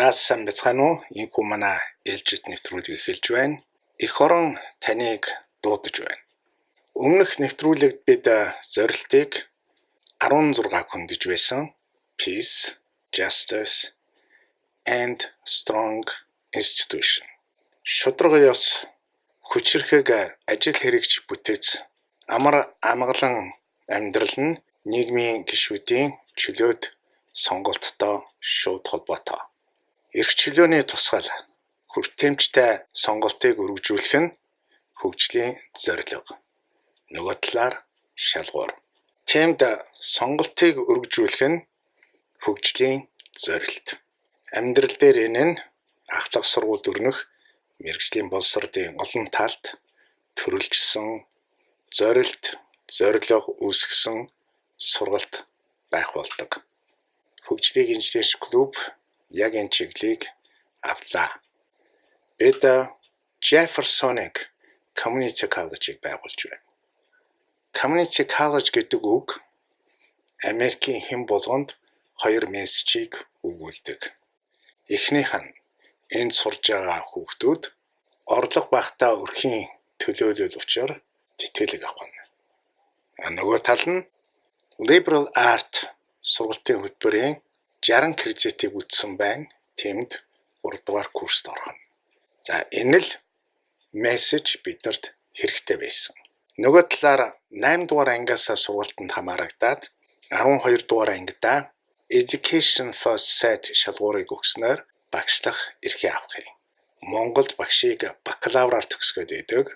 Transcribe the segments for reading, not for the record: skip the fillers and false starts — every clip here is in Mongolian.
Сайн бацхан уу? Инхүү манай ээлжид нэвтрүүлгийг эхэлж байна. Эх орон таныг дуудаж байна. Өмнөх нэвтрүүлэгт бид зорилтыг 16 хөндөж байсан. Peace, Justice and Strong Institution. Шударга ёс, хүчирхэг ажил хэрэгч бүтээц, амар амгалан амьдрал нь нийгмийн гишүүдийн чөлөөт сонголттой шууд холбоотой. Эрх чөлөөний тусгал, хүртээмжтэй сонголтыг өргөжүүлэх нь хөгжлийн зорилго. Нөгөө талаар шалгуур. Тиймд сонголтыг өргөжүүлэх нь хөгжлийн зорилт. Амьдрал дээр энэ нь ахлах сургуульд өрнөх мэргэжлийн боловсролын олон талд төрөлжсөн зорилт, зорилго үүсгэсэн сургалт байх болдог. Хөгжлийн инженерч клуб яг энэ чиглэлийг авлаа. Бид Jeffersonic Community College-ийг байгуулж байна. Community College гэдэг үг Америкийн хэн болгонд хоёр мессежийг өгүүлдэг. Эхнийх нь энд сурж байгаа хүүхдүүд орлого багтаа өрхийн төлөөлөл учраа тэтгэлэг авах нь. Нөгөө тал нь Liberal Art сургалтын хөтөлбөрийн 60 кредитийг үтсэн байна. Тэмд 3 дугаар курст орох нь. За энэ л мессеж бидэнд хэрэгтэй байсан. Нөгөө талаар 8 дугаар ангиас сургалтанд хамаарагдаад 12 дугаар ангидаа Education First Set шалгуурыг өгснөөр багшлах эрхээ авах юм. Монголд багшийг бакалавраар төгсгөөд идэг.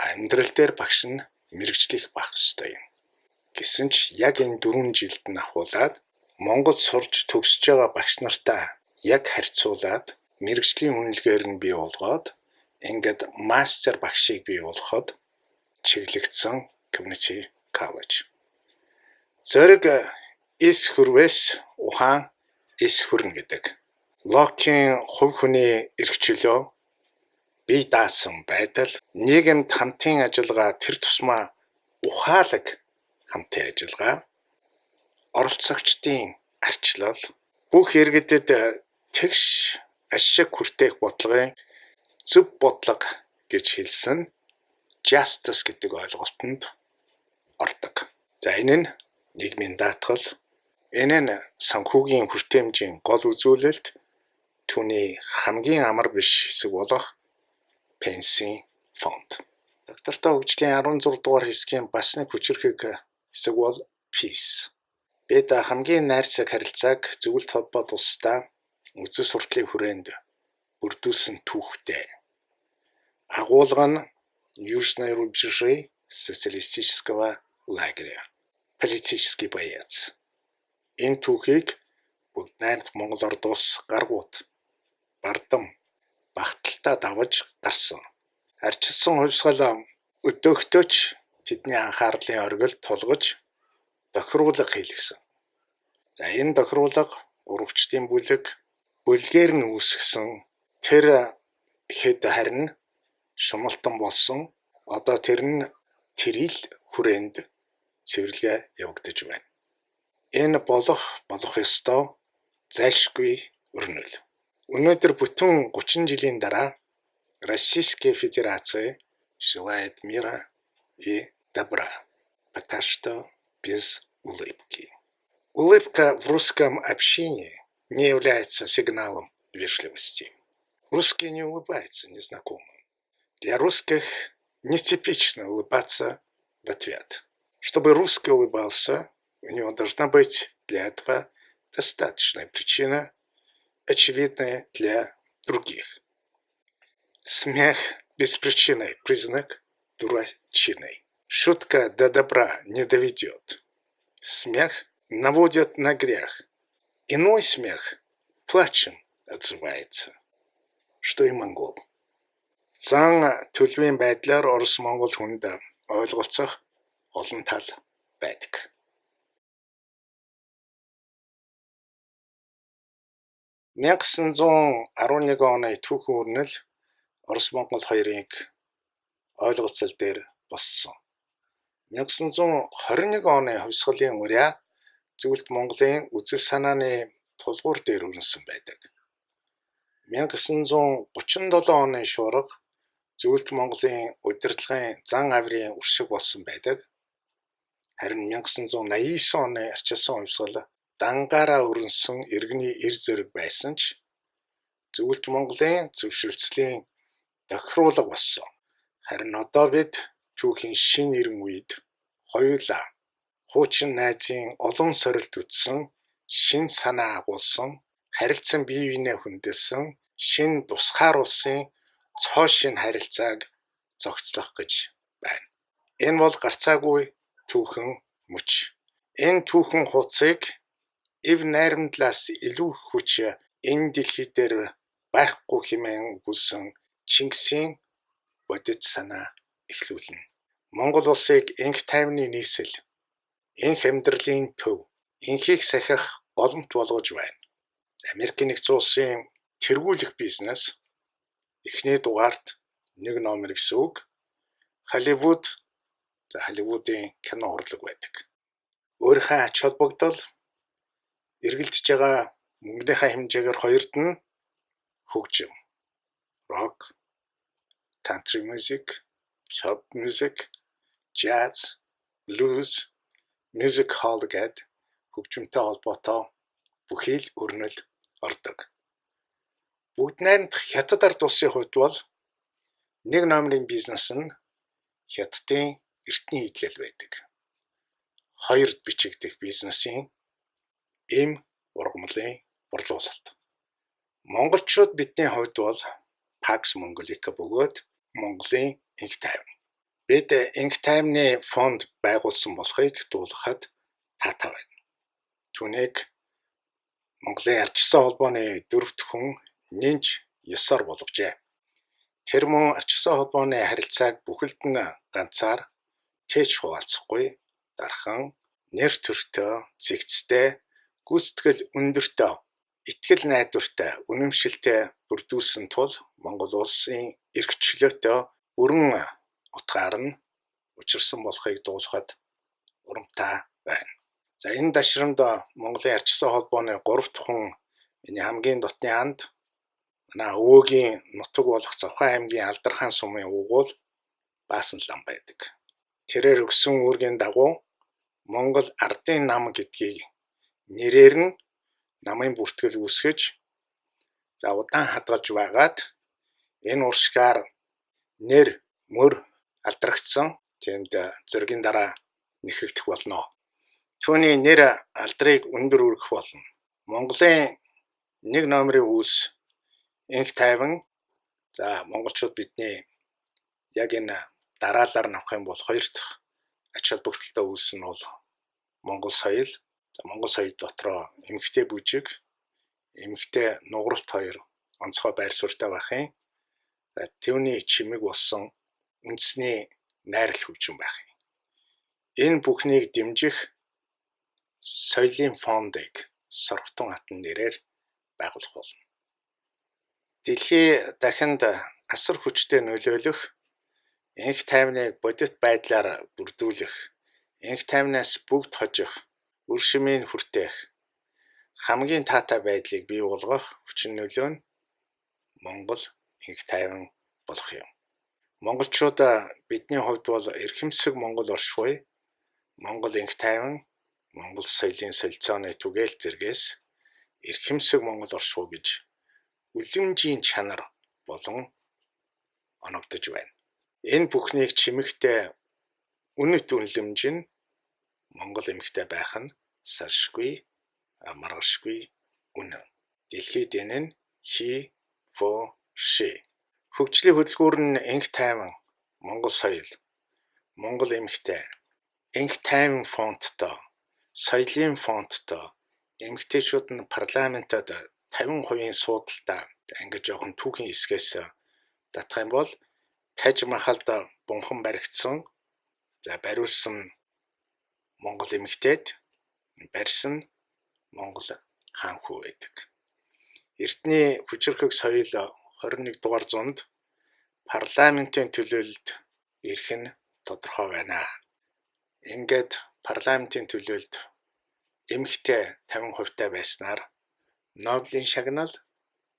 Амьдрал дээр багш нь мэргэжлэх байх ёстой юм. Гэсэн ч яг энэ 4 жилд нь ахуулаад Монгол сурч төгсөж байгаа багш нартай яг харьцуулаад мэргэжлийн үнэлгээр нь бий болгоод ингээд мастер багшийг бий болгоход чиглэгдсэн Community College. Зориг эс хүрвэс ухаан эс хүрнэ гэдэг. Локийн хувь хүний эрх чөлөө, бие даасан байдал, нийгэмд хамтын ажиллагаа, тэр тусмаа ухаалаг хамтын ажиллагаа, оролцогчдын арчлал, бүх иргэдэд тэгш ашиг хүртээх бодлогын зөв бодлого гэж хэлсэн justice гэдэг ойлголтод ордог. За энэ нь нийгмийн даатгал, энэ нь санхүүгийн хүртээмжийн гол үзүүлэлт, түүний хамгийн амар биш хэсэг болох пенсийн фонд. Доктортой хөгжлийн 16 дугаар хэсгийн бас нэг хүчирхэг хэсэг бол peace. Бид хамгийн найрсаг харилцааг зөвлөлт холбоо тусдаа үзэл суртлын хүрээнд бүрдүүлсэн түүхтэй. Агуулга нь Южный рубежи социалистического лагеря. Политический боец. Энэ түүхийг бүгд найрд Монгол Орд улс гаргууд бардам багталтаа давж гарсан. Арчилсан хувьсгал өдөөгтөж тэдний анхаарлын оргилд тулгаж тохируулга хийлгэсэн. За энэ тохируулга урагчдын бүлгээр нь үүсгэсэн тэр хэд харин шумалтан болсон. Одоо тэр нь тэрил хүрээнд цэвэрлэгээ явагдаж байна. Энэ болох ёстой зайлшгүй өрнөл. Өнөөдөр бүтэн 30 жилийн дараа Российская Федерация желает мира и добра. Пока что без улыбки. Улыбка в русском общении не является сигналом вежливости. Русский не улыбается незнакомым. Для русских нетипично улыбаться в ответ. Чтобы русский улыбался, у него должна быть для этого достаточная причина, очевидная для других. Смех без причины – признак дурачины. Шутка до добра не доведет. Смех наводит на грех. Иной смех плачем отзывается. Что и монгол. Зан төлөвийн байдлаар Орос Монгол хүнд ойлголцох олон тал байдаг. 1911 оны түүхэн өрнөл Орос Монгол хоёрыг ойлголцол дээр боссон. 1921 оны хувьсгалын урья зөвлөлт Монголын үзэл санааны тулгуур дээр өрнөсөн байдаг. 1937 оны шуурга Зөвлөлт Монголын удирдлагын зан авирын уршиг болсон байдаг. Харин 1989 оны арчилсан хувьсгал дангаараа өрнсөн иргэний эр зэрэг байсан ч Зөвлөлт Монголын зөвшөөрлөлийн тохируулга болсон. Харин одоо бид түүхийн шинэ иргэн үед хоёулаа хуучин найзын олон сорилт үтсэн, шинэ санаа агуулсан, харилцан бие биенээ хүндэлсэн, шинэ тусгаар улсын цоо шинэ харилцааг зохицлох гэж байна. Энэ бол гарцаагүй түүхэн мөч. Энэ түүхэн хуудсыг эв найрамдлаас илүү их хүч энэ дэлхий дээр байхгүй хэмээн үгүүлсэн Чингисийн бодит санаа эхлүүлнэ. Монгол улсыг энх тайвны нийслэл, энх амьдралын төв, энхийг сахих боломт болгож байна. Америкийн нэгдсэн улсын тэргүүлэх бизнес эхний дугаарт нэг номер гэсэн үг. Холливуудын кино урлаг байдаг. Өөрийнхөө ач холбогдол эргэлдэж байгаа мөнгөнийхөө хэмжээгээр хоёрд нь хөгжим, rock, country music, pop music, jazz, blues, music hall гэдэг хөгжимтэй холбоотой бүхий л өрнөл ордог. Бүгд найрамдах Хятад ард улсын хувьд бол нэг номерын бизнес нь Хятадын эртний идэл байдаг. Хоёрд бичигдэх бизнесийн эм ургамлын борлуулалт. Монголчууд бидний хувьд бол Pax Mongolica бөгөөд Монголын энх тайван. Бид энх тайвны фонд байгуулсан болохыг дуулгахад таатай байна. Түүнийг Монголын ардчилсан холбооны 4-р хүн нинж 9-оор болгожээ. Тэр мөн ардчилсан холбооны харилцааг бүхэлд нь ганцаар тээж хуваалцахгүй, дархан нэр төртөө, зэгцтэй, гүйцэтгэл өндөртэй, итгэл найдвартай, үнэмшилтэй бүрдүүлсэн тул Монгол улсын эрх чөлөөтэй бүрэн утгаар нь учирсан болохыг дуулахад урамтай байна. За энэ дашрамд Монголын ардчилсан холбооны 3 дахь хүн миний хамгийн дотны анд манай өвөөгийн нутаг болох Завхан аймгийн Алдархан сумын уугуул Баасан лам байдаг. Тэрээр өгсөн үүргийн дагуу Монгол ардын нам гэдгийг нэрээр нь намын бүртгэл үүсгэж удаан хадгалж байгаад энэ уршгаар нэр мөр алдрагдсан. Тиймд зөргийн дараа нэхэгдэх болно. Түүний нэр алдрыг өндөр үргэх болно. Монголын нэг номерын үүс энх тайван. Монголчууд бидний яг энэ дараалал авах юм бол хоёр дахь ач холбогдолтой үүс нь бол Монгол соёл. Монгол соёл дотроо эмэгтэй бүжиг, эмэгтэй нугаралт хоёр онцгой байр суурьтай байх юм. Түүний чимэг болсон үндэсний найрал хөгжим байх юм. Энэ бүхнийг дэмжих соёлын фондыг Сорготон хатан нэрээр байгуулах болно. Дэлхий дахинд асар хүчтэй нөлөөлөх, энх тайвныг бодит байдлаар бүрдүүлэх, энх тайвнаас бүгд хожих, үр шимийг хүртээх хамгийн таатай байдлыг бий болгох хүчин нөлөө нь Монгол энх тайван болох юм. Монголчууд бидний хувьд бол эрхэмсэг Монгол оршихуй, Монгол энх тайван, Монгол соёлын солилцооны түгээл зэргээс эрхэмсэг Монгол оршихуй гэж үлэмжийн чанар болон оногдож байна. Энэ бүхнийг чимэгтэй үнэт үнлэмж нь Монгол эмэгтэй байх нь салшгүй, маргашгүй үнэн. Дэлхийд энэ нь ши. Хөгжлийн хөтөлбөр нь энх тайван, Монгол соёл, Монгол эмэгтэй, энх тайван фонттой, соёлын фонттой, эмэгтэйчүүд нь парламентод 50% суудалтай ингээд жоохон түүхийн хэсгээс татах юм бол Таж Махалд бунхан баригдсан, бариулсан Монгол эмэгтэйд барьсан Монгол хаан хүү байдаг. Эртний хүчрхэг соёл 21 дугаар зуунд парламентын төлөөлөлд ирэх нь тодорхой байна. Ингээд парламентын төлөөлөлд эмэгтэй 50% байснаар Нобелийн шагнал,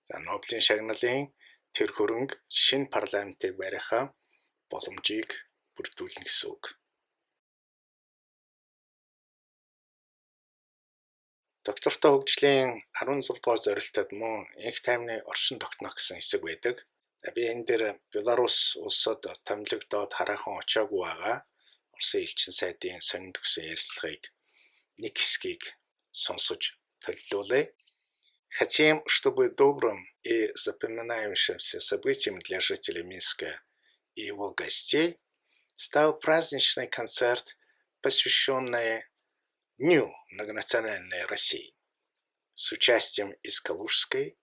За Нобелийн шагналын тэр хөрөнгө шинэ парламентыг барихаа боломжийг бүрдүүлнэ гэсэн үг. Доктортой хөгжлийн 16 дугаар зорилтод мөн инх тайвны оршин тогтнох гэсэн хэсэг байдаг. Би энэ дээр Беларусь улсад томилогдоод хараахан очиагүй байгаа Оросын элчин сайдын сонин төгсөн ярилцлагыг нэг хэсгийг сонсож төлөвлүүлээ. Хотим, чтобы добрым и запоминающимся событием для жителей Минска и его гостей стал праздничный концерт, посвященный Дню многонациональной России с участием из Калужской,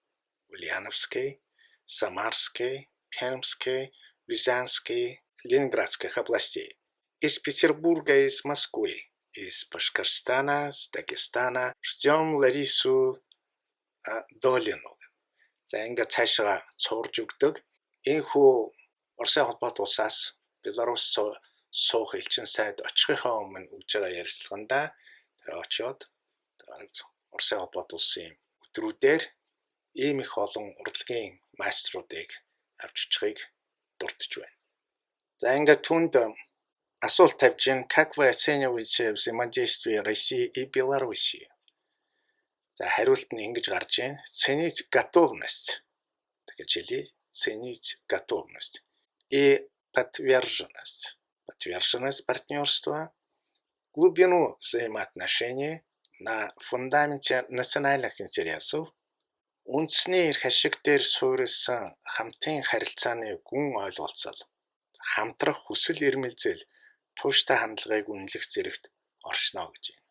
Ульяновской, Самарской, Пермской, Рязанской, Ленинградских областей, из Петербурга, из Москвы, из Башкортостана, с Дагестана. Ждем Ларису Долину. За ингээд цаашаа цуурж өгдөг. Энэхүү Оросын холбоот улсаас Беларусь суух элчин сайд очихынхаа өмнө өгж байгаа ярилцлаганда очиод Оросын холбоот улсын өдрүүдээр ийм их олон урлагийн майструудыг авч очихыг дурдж байна. За ингээд түнд асуулт тавьж гин, как вы оцениваете взаимодействие России и Беларуси? За хариулт нь ингэж гарч байна. Ценить готовность. Гэж хэлье. Ценить готовность. И подверженность. Подверженность партнерства. Глубину взаимоотношений на фундаменте национальных интересов. Үндэсний эрх ашиг дээр суурилсан хамтын харилцааны гүн ойлголцол. Хамтрах хүсэл эрмэлзэл тууштай хандлагыг үнэлэх зэрэгт оршно гэж байна.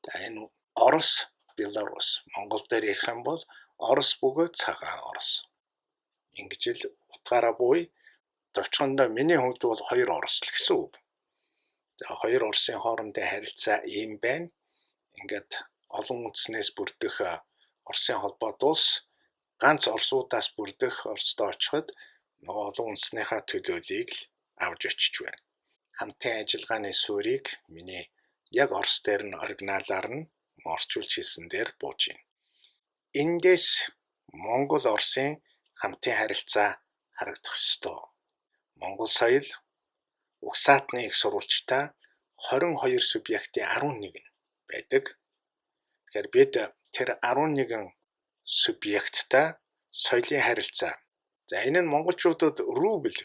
За энэ Орос, Беларусь, Монгол дээр ярих юм бол Орос бөгөөд цагаан Орос. Ингэж л утгаараа буй товчхондоо миний хувьд бол хоёр Орос л гэсэн үг. За хоёр Оросын хоорондын харилцаа ийм байна. Ингээд олон үндэснээс бүрдэх Оросын холбоот улс ганц Оросуудаас бүрдэх Оросдоо очиход нөгөө олон үндэснийхээ төлөөллийг л авч очиж байна. Хамтын ажиллагааны суурийг миний яг Орос дээр нь оригиналаар нь орчуулж хийсэн дээр бууж байна. Эндээс Монгол Оросын хамтын харилцаа харагдах ёстой. Монгол соёл угсаатны их сурвалжтай 22 субъектийн 11 байдаг. Тэгэхээр бид тэр 11 субъекттай соёлын харилцаа. За энэ нь монголчуудад рубль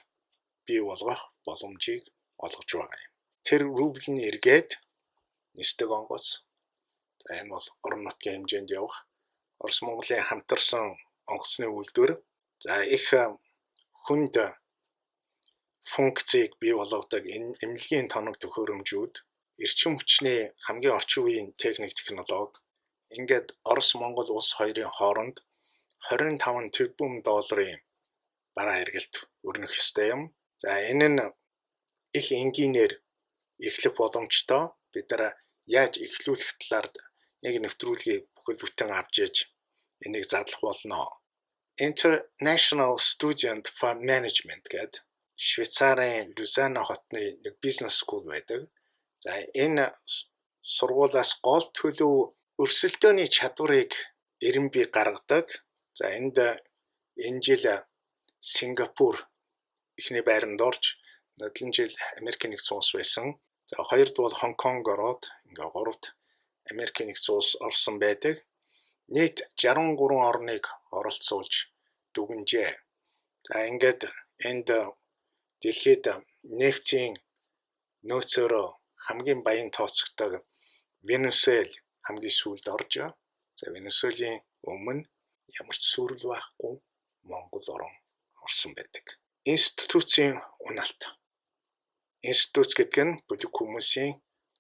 бий болгох боломжийг олгож байгаа юм. Тэр рубль нь эргээд нисдэг онгоц. За энэ бол орон нутгийн хэмжээнд явах Орос Монголын хамтарсан онгоцны үйлдвэр. За их хүнд функцийг бий болгодог энэ эмнэлгийн тоног төхөөрөмжүүд, эрчим хүчний хамгийн орчин үеийн техник технологи ингээд Орос Монгол улс хоёрын хооронд 25 тэрбум долларын бараа эргэлт өрнөх ёстой юм. За энэ нь их энгийнээр эхлэх боломжтой. Бид нар яаж эхлүүлэх талаар нэг нэвтрүүлгийг бүхэл бүтэн авч иж энийг задлах болно. International Student for Management гэдэг Швейцарын Лузано хотны нэг бизнес скул байдаг. За энэ сургуулиас гол төлөв өрсөлдөөний чадварыг эрен бий гаргадаг. За энд энэ жил Сингапур ихний байранд орж, нодлон жил Америк нэгдсэн улс байсан. За хоёрд бол Хонконг ороод ингээ гуравт Америк нэгдсэн улс орсон байдаг. Нийт 63 орныг оролцуулж дүгнжээ. За ингээд энд дэлхийд нефтийн нөөцөөрөө хамгийн баян тооцогддог Венесуэл хамгийн сүүлд орж байгаа. За Венесуэлийн өмнө ямар ч сүрэл байхгүй Монгол орон орсон байдаг. Институцийн уналт. Институц гэдэг нь бүлэг хүмүүсийн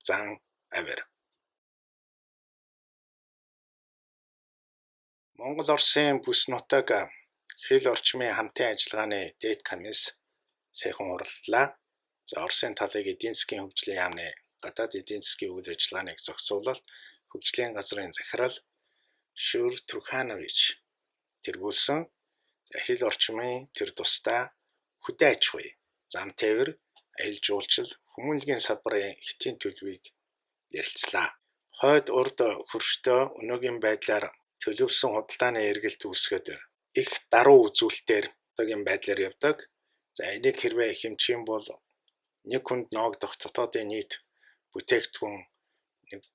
зан авир. Монгол Оросын бүс нутаг хэл орчмын хамтын ажиллагааны дээд комисс сайхан уралдлаа. За Оросын талыг эдийн засгийн хөгжлийн яамны гадаад эдийн засгийн үйл ажиллагааныг зохицуулалт хөгжлийн газрын захирал Шүр Турханович тэргүүлсэн. За хэл орчмын тэр тусдаа хөдөө аж ахуй, зам тээвэр, аялал жуулчлал, хүмүүнлэгийн салбарын хэтийн төлөвийг ярилцлаа. Хойд урд хөрштөө өнөөгийн байдлаар төлөвлөсөн худалдааны эргэлт үүсгэхэд их даруй үзүүлэлтээр одоогийн байдлаар явдаг. За энийг хэрвээ хэмжих юм бол нэг хүнд ноогдох дотоодын нийт бүтээгдэхүүн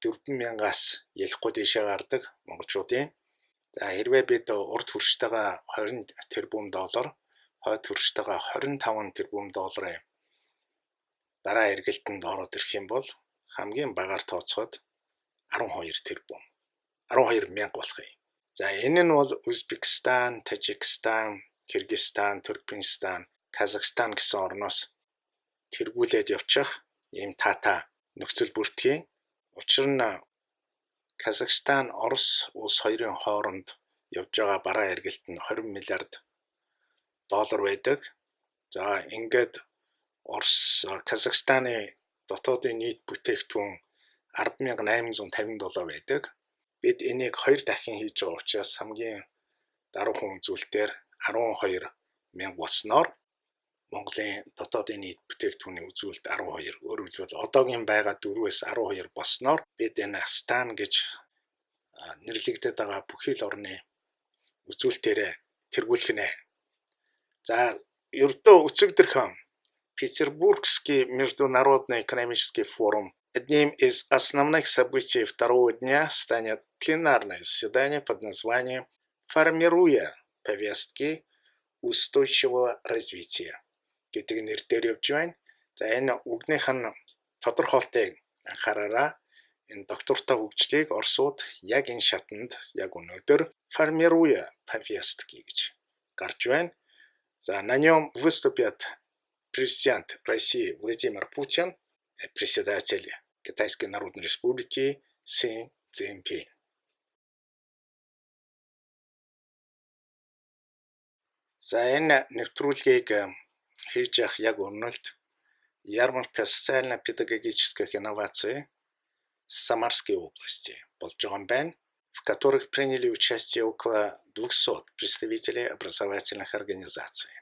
4,000-аас ялахгүй дэшээ гардаг монголчуудын. За хэрвээ бид урд хүрчтэйгээ 20 тэрбум доллар, хойд хүрчтэйгээ 25 тэрбум долларын дараа эргэлтэнд ороод ирэх юм бол хамгийн багаар тооцоход 12 тэрбум 12 мянга болох юм. За энэ нь бол Узбекистан, Тажикстан, Кыргызстан, Туркменистан, Казахстан гэсэн орноос тэргүүлээд явчих ийм таатай нөхцөл бүртгэе. Учир нь Казахстан, Орос улс хоёрын хооронд явж байгаа бараа эргэлт нь 20 миллиард доллар байдаг. За ингээд Казахстаны дотоодын нийт бүтээгдэхүүн 10,857 байдаг. Бид энийг 2 дахин хийж байгаа учраас хамгийн даруухан үзүүлэлтээр 12,000 болсноор Монголын дотоодын нийт бүтээгдэхүүний үзүүлэлт 12. Өөрөөр хэлбэл одоогийн байгаа 4-өөс 12 болсноор бид энэ стан гэж нэрлэгдэж байгаа бүхий л орны үзүүлэлтээрээ тэргүүлэх нэ. За ердөө өцөгдөрхөн Петербургский международный экономический форум. Одним из основных событий второго дня станет пленарное заседание под названием «Формируя повестки устойчивого развития» гэдэг нэрээр явж байна. За энэ үгнийх нь тодорхойлтыг анхаараарай. Энэ доктортой хөгжлийг орсууд яг энэ шатанд яг өнөөдөр «Формируя повестки» гэж гарч байна. За на нем выступят президент России Владимир Путин, председатель Китайской Народной Республики Си Цзиньпин. За энэ нэвтрүүлгийг хийж явах яг өрнөлт ярмарка социально-педагогических инноваций Самарской области болж байгаа юм байна, в которых приняли участие около 200 представителей образовательных организаций.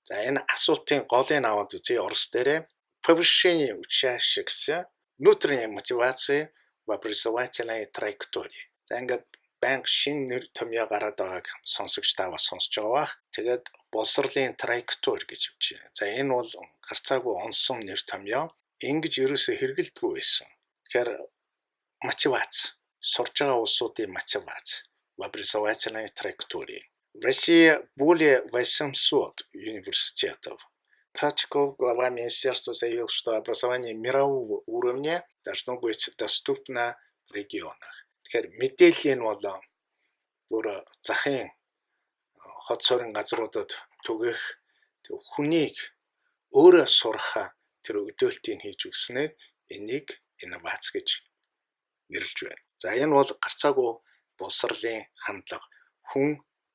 За энэ асуултын голыг аваад үзье орос дээрээ повышение учащихся внутренней мотивации в образовательной траектории. За ингээд банк шин нэр томьёо гараад байгааг сонсогч та бас сонсож байгаа бах. Тэгээд боловсролын траекторь гэж явж байна. За энэ бол гарцаагүй онсон нэр томьёо. Ингэж ерөөсө хэрэгэлдэггүй байсан. Тэгэхээр мотивац, сурж байгаа улсуудын мотивац в образовательной траектории. В России более 800 университетов. Качков, глава министерства, заявил, что образование мирового уровня должно быть доступно в регионах. Тэгэхээр мэдээллийн бол бүр захын хот суурин газруудад түгэх хүнийг өөрөө сурах тэр өдөөлтийг хийж өгснээр энийг инновац гэж нэрлэж байна. За энэ бол гарцаагүй боловсролын хандлага. Хүн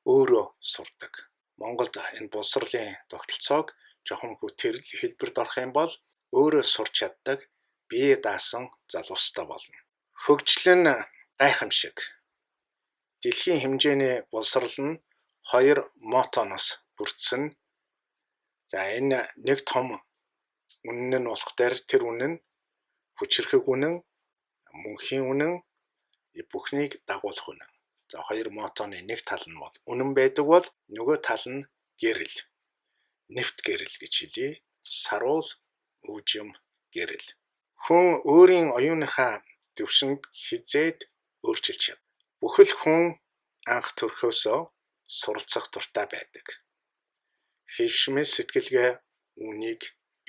өөрөө сурдаг. Монголд энэ боловсролын тогтолцоог жоохон хүчээр хэлбэрт орох юм бол өөрөө сурч чаддаг бие даасан залуустай болно. Хөгжил нь гайхамшиг. Дэлхийн хэмжээний боловсрол нь 2 мотоноос бүрдсэн. За энэ нэг том үнэн нь болох дээр тэр үнэн нь хүчрхэг үнэн, мөнхийн үнэн, бүхнийг дагуулах үнэн. За 2 мотоны нэг тал нь бол үнэн байдаг бол нөгөө тал нь гэрэл. Нефт гэрэл гэж хэлье. Саруул өвжим гэрэл. Хүн өөрийн оюуныхаа төвшөнд хизээд өөрчилж чадна. Бүхэл хүн анх төрхөөсөө суралцах дуртай байдаг. Хэвшмэл сэтгэлгээ үүнийг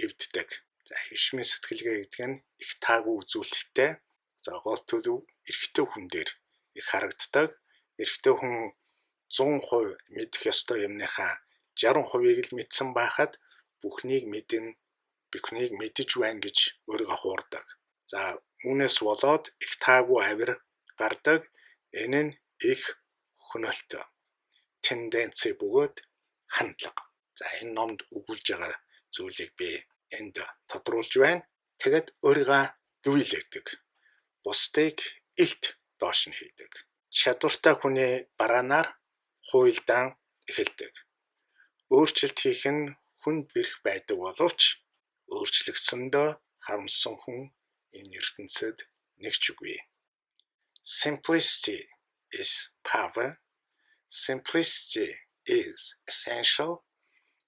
эвддэг. За хэвшмэл сэтгэлгээ гэдэг нь их таагүй үзүүлэлттэй. За гол төлөв эрэгтэй хүн дээр их харагддаг. Эрэгтэй хүн 100% мэдэх ёстой юмныхаа 60%-ийг л мэдсэн байхад бүхнийг мэдэж байна гэж өөрийгөө хуурдаг. За үүнээс болоод их таагүй авир гардаг. Энэ нь их хөнөөлтөй тенденц бөгөөд хандлага. За энэ номд өгүүлж байгаа зүйлийг би энд тодруулж байна. Тэгэд өөрийгөө дүвийлэгдэг. Бусдыг илт доош нь хийдэг. Чадвартай хүний бараанаар хуйлдаан эхэлдэг. Өөрчлөлт хийх нь хүнд бэрх байдаг боловч өөрчлөгсөндөө харамсан хүн энэ ертөнцид нэг ч үгүй. Simplicity is power. Simplicity is essential.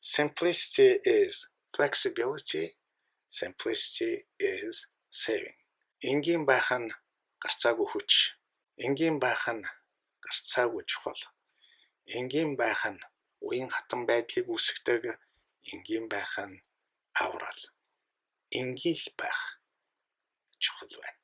Simplicity is flexibility. Simplicity is saving. Энгийн байх нь гарцаагүй хүч. Энгийн байх нь гарцаагүй чухал. Энгийн байх нь уян хатан байдлыг үүсгэдэг. Энгийн байх нь аврал. Энгийх байх чухал байна.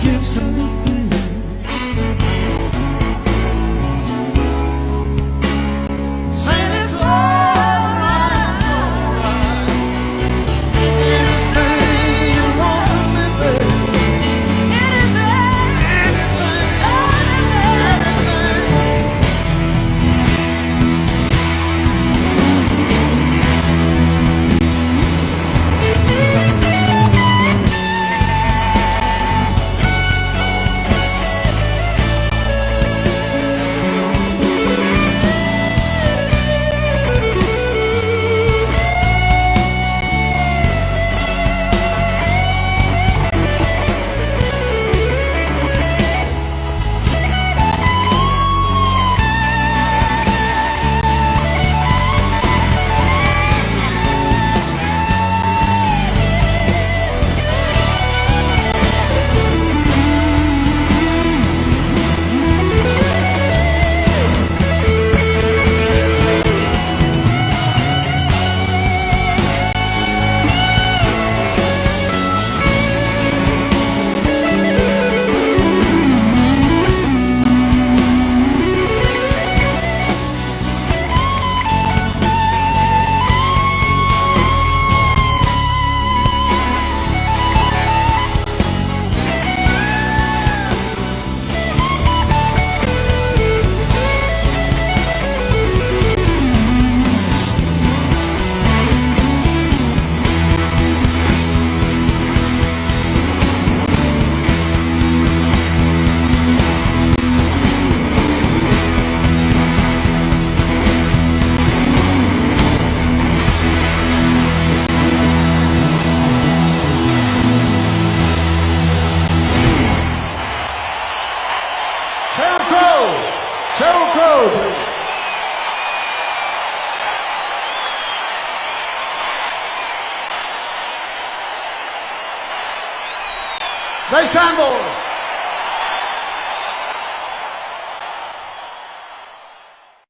used to meet you. Saying it's all right. Anything you want from me, baby. Anything, Sheryl Crow, please. Bass Sanborn.